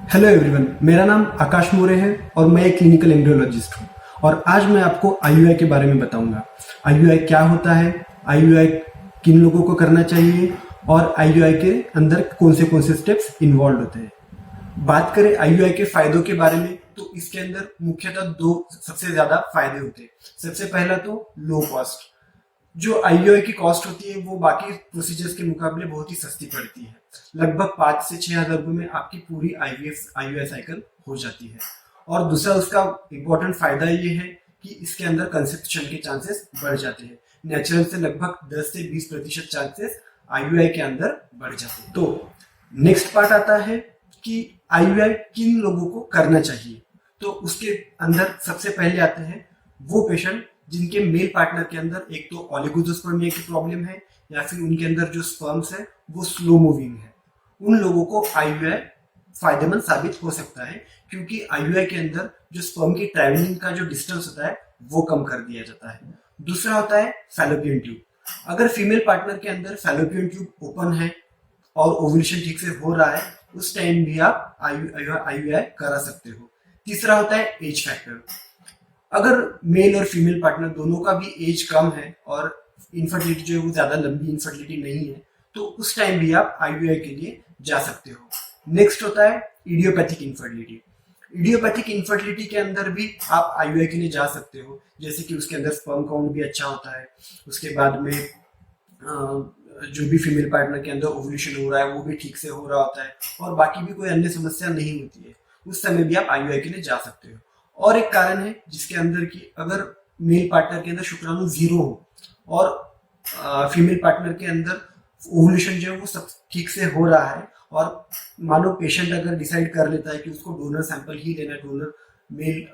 Hello everyone, मेरा नाम आकाश मोरे है और मैं एक क्लिनिकल एम्ब्रियोलॉजिस्ट हूँ। और आज मैं आपको आईयूआई के बारे में बताऊंगा। आईयूआई क्या होता है, आईयूआई किन लोगों को करना चाहिए और आईयूआई के अंदर कौन से स्टेप्स इन्वॉल्व होते हैं। बात करें आईयूआई के फायदों के बारे में तो इसके अंदर मुख्यतः दो सबसे ज्यादा फायदे होते हैं। सबसे पहला तो लो कॉस्ट। जो आईयूआई की कॉस्ट होती है वो बाकी प्रोसीजर्स के मुकाबले बहुत ही सस्ती पड़ती है। लगभग 5 से 6 हज़ार रुपए में आपकी पूरी आईयूआई साइकिल हो जाती है। और दूसरा उसका इम्पोर्टेंट फायदा ये है कि इसके अंदर कंसेप्शन के चांसेस बढ़ जाते हैं। नेचुरल से लगभग 10 से 20% चांसेस आईयूआई के अंदर बढ़ जाते हैं। तो नेक्स्ट पार्ट आता है कि आईयूआई किन लोगों को करना चाहिए। तो उसके अंदर सबसे पहले आते हैं वो पेशेंट जिनके मेल पार्टनर के अंदर एक तो ओलिगोस्पर्मिया की प्रॉब्लम है या फिर उनके अंदर जो स्पर्म्स है वो स्लो मूविंग है। उन लोगों को आईयूआई फायदेमंद साबित हो सकता है, क्योंकि आईयूआई के अंदर जो स्पर्म की ट्रैवलिंग का जो डिस्टेंस होता है वो कम कर दिया जाता है। दूसरा होता है फैलोपियन ट्यूब। अगर फीमेल पार्टनर के अंदर फैलोपियन ट्यूब ओपन है और ओव्यूलेशन ठीक से हो रहा है, उस टाइम भी आप आईयूआई करा सकते हो। तीसरा होता है एज फैक्टर। अगर मेल और फीमेल पार्टनर दोनों का भी एज कम है और इनफर्टिलिटी जो है वो ज्यादा लंबी इनफर्टिलिटी नहीं है, तो उस टाइम भी आप आईयूआई के लिए जा सकते हो। नेक्स्ट होता है इडियोपैथिक इनफर्टिलिटी। इडियोपैथिक इनफर्टिलिटी के अंदर भी आप आईयूआई के लिए जा सकते हो, जैसे कि उसके अंदर स्पर्म काउंट भी अच्छा होता है, उसके बाद में जो भी फीमेल पार्टनर के अंदर ओवुलेशन हो रहा है वो भी ठीक से हो रहा होता है और बाकी भी कोई अन्य समस्या नहीं होती है, उस समय भी आप आईयूआई के लिए जा सकते हो। और एक कारण है जिसके अंदर की अगर मेल पार्टनर के अंदर शुक्राणु 0 हो और फीमेल पार्टनर के अंदर ओवुलेशन जो है वो सब ठीक से हो रहा है और मानो पेशेंट अगर डिसाइड कर लेता है कि उसको डोनर सैंपल ही लेना है, डोनर मेल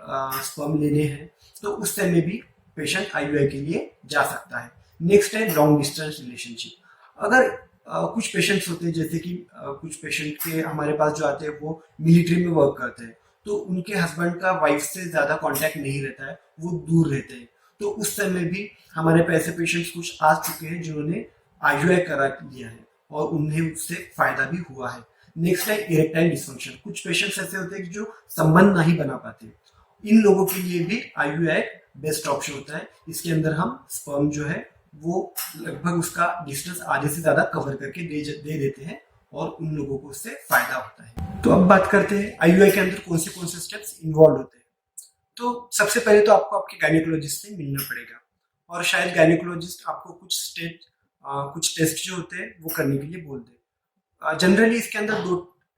स्पर्म लेने हैं, तो उस समय भी पेशेंट आईयूआई के लिए जा सकता है। नेक्स्ट है लॉन्ग डिस्टेंस रिलेशनशिप। अगर कुछ पेशेंट्स होते हैं, जैसे कि कुछ पेशेंट के हमारे पास जो आते हैं वो मिलिट्री में वर्क करते हैं, तो उनके हस्बैंड का वाइफ से ज्यादा कांटेक्ट नहीं रहता है, वो दूर रहते हैं, तो उस समय भी हमारे पास ऐसे पेशेंट्स कुछ आ चुके हैं जिन्होंने आईयूआई करा लिया है और उन्हें उससे फायदा भी हुआ है। नेक्स्ट है इरेक्टाइल डिसफंक्शन। कुछ पेशेंट्स ऐसे होते हैं जो संबंध नहीं बना पाते, इन लोगों के लिए भी आईयूआई बेस्ट ऑप्शन होता है। इसके अंदर हम स्पर्म जो है वो लगभग उसका डिस्टेंस आधे से ज्यादा कवर करके दे देते हैं और उन लोगों को उससे फायदा होता है। तो अब बात करते हैं आईयूआई के अंदर कौन से स्टेप्स इन्वॉल्व होते हैं। तो सबसे पहले तो आपको आपके गायनेकोलॉजिस्ट से मिलना पड़ेगा और शायद गायनेकोलॉजिस्ट आपको कुछ टेस्ट जो होते हैं वो करने के लिए बोल दे। जनरली इसके अंदर 2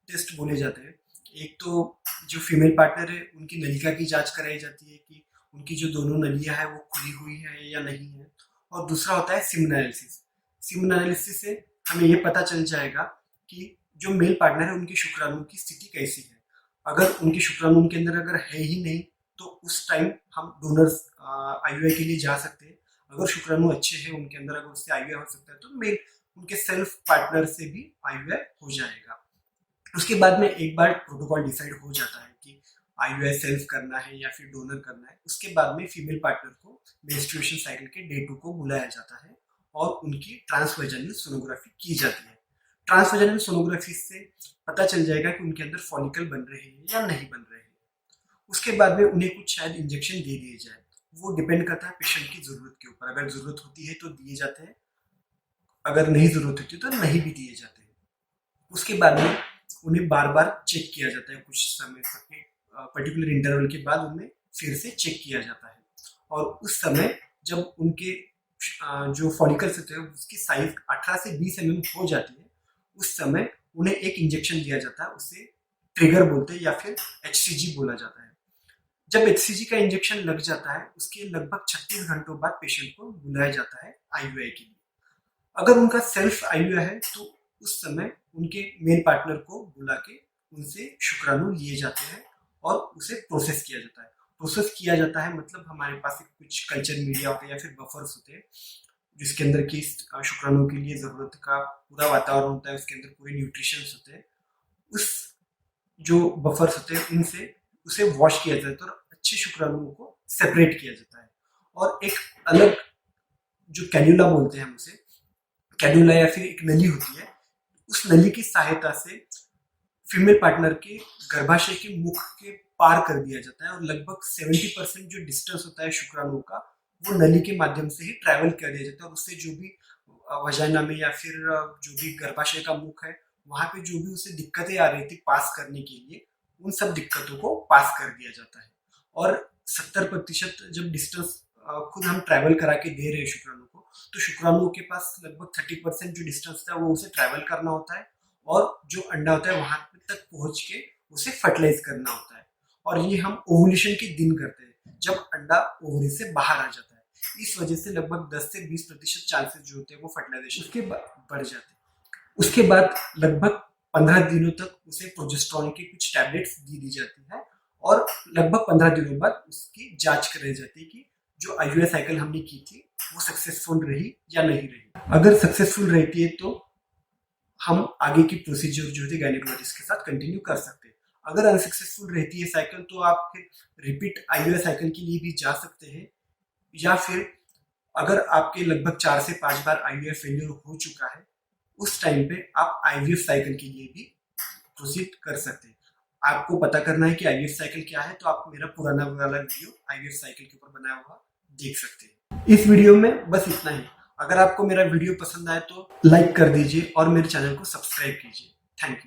टेस्ट बोले जाते हैं। एक तो जो फीमेल पार्टनर है उनकी नलिका की जांच कराई जाती है कि उनकी जो दोनों नलियां है वो खुली हुई है या नहीं है। और दूसरा होता है सीमन एनालिसिस। सीमन एनालिसिस से हमें ये पता चल जाएगा कि जो मेल पार्टनर है उनके शुक्राणु की स्थिति कैसी है। अगर उनके शुक्राणु उनके अंदर अगर है ही नहीं तो उस टाइम हम डोनर्स आईयूआई के लिए जा सकते हैं। अगर शुक्राणु अच्छे हैं उनके अंदर, अगर उससे आईयूआई हो सकता है, तो मेल उनके सेल्फ पार्टनर से भी आईयूआई हो जाएगा। उसके बाद में एक बार प्रोटोकॉल डिसाइड हो जाता है कि आईयूआई सेल्फ करना है या फिर डोनर करना है, उसके बाद में फीमेल पार्टनर को मेंस्ट्रुएशन साइकिल के डे 2 को बुलाया जाता है और उनकी ट्रांसवेजाइनल सोनोग्राफी की जाती है। ट्रांसवेजाइनल सोनोग्राफी से पता चल जाएगा कि उनके अंदर फॉलिकल बन रहे हैं या नहीं बन रहे हैं। उसके बाद में उन्हें कुछ शायद इंजेक्शन दे दिए जाए, वो डिपेंड करता है पेशेंट की जरूरत के ऊपर। अगर जरूरत होती है तो दिए जाते हैं, अगर नहीं जरूरत होती तो नहीं भी दिए जाते हैं। उसके बाद में उन्हें बार बार चेक किया जाता है, कुछ समय पर्टिकुलर इंटरवल के बाद उन्हें फिर से चेक किया जाता है। और उस समय जब उनके जो फॉलिकल्स होते हैं उसकी साइज 18 से 20 mm हो जाती है, उस समय उन्हें एक इंजेक्शन दिया जाता है, उसे ट्रिगर बोलते हैं या फिर एचसीजी बोला जाता है। जब एचसीजी का इंजेक्शन लग जाता है उसके लगभग 36 घंटों बाद पेशेंट को बुलाया जाता है आईयूआई के लिए। अगर उनका सेल्फ आईयूआई है तो उस समय उनके मेल पार्टनर को बुला के उनसे शुक्राणु लिए जाते हैं और उसे प्रोसेस किया जाता है। प्रोसेस किया जाता है मतलब हमारे पास कुछ कल्चर मीडिया होते हैं या फिर बफर्स होते हैं जिसके अंदर की शुक्राणु के लिए जरूरत का पूरा वातावरण होता है, उसके अंदर पूरे न्यूट्रिशंस होते हैं। उस जो बफर्स होते हैं उनसे उसे वॉश किया जाता है और अच्छे शुक्राणुओं को सेपरेट किया जाता है। और एक अलग जो कैन्युला बोलते हैं हम उसे, कैन्युला या फिर एक नली होती है, उस नली की सहायता से फीमेल पार्टनर के गर्भाशय के मुख के पार कर दिया जाता है और लगभग 70% जो डिस्टेंस होता है शुक्राणु का वो नली के माध्यम से ही ट्रैवल कर दिया जाता है और उससे जो भी वजाइना में या फिर जो भी गर्भाशय का मुख है वहां पे जो भी उसे दिक्कतें आ रही थी पास करने के लिए उन सब दिक्कतों को पास कर दिया जाता है। और 70% जब डिस्टेंस खुद हम ट्रैवल करा के दे रहे हैं शुक्राणु को, तो शुक्राणु के पास लगभग 30% जो डिस्टेंस था वो उसे ट्रैवल करना होता है और जो अंडा होता है वहां तक पहुंच के उसे फर्टिलाइज करना होता है। और ये हम ओवुलेशन के दिन करते हैं जब अंडा ओवरी से बाहर आ जाता है। इस वजह से लगभग 10 से 20% चांसेस जो होते हैं वो फर्टिलाइजेशन के बढ़ जाते हैं। उसके बाद लगभग 15 दिनों तक उसे प्रोजेस्टेरॉन की कुछ टैबलेट्स दी जाती है और लगभग 15 दिनों बाद उसकी जांच कराई जाती है कि जो आईयूआई साइकिल हमने की थी वो सक्सेसफुल रही या नहीं रही। अगर सक्सेसफुल रहती है तो हम आगे की प्रोसीजर जो है गायनेकोलॉजिस्ट के साथ कंटिन्यू कर सकते हैं। अगर अनसक्सेसफुल रहती है साइकिल तो आप फिर रिपीट आईयूआई साइकिल के लिए भी जा सकते हैं, या फिर अगर आपके लगभग 4 से 5 बार आईयूआई फेलियर हो चुका है उस टाइम पे आप आईवीएफ साइकिल के लिए भी प्रोसीड कर सकते हैं। आपको पता करना है कि आईवीएफ साइकिल क्या है तो आप मेरा पुराना वाला वीडियो आईवीएफ साइकिल के ऊपर बनाया हुआ देख सकते हैं। इस वीडियो में बस इतना ही। अगर आपको मेरा वीडियो पसंद आए तो लाइक कर दीजिए और मेरे चैनल को सब्सक्राइब कीजिए। Thank you.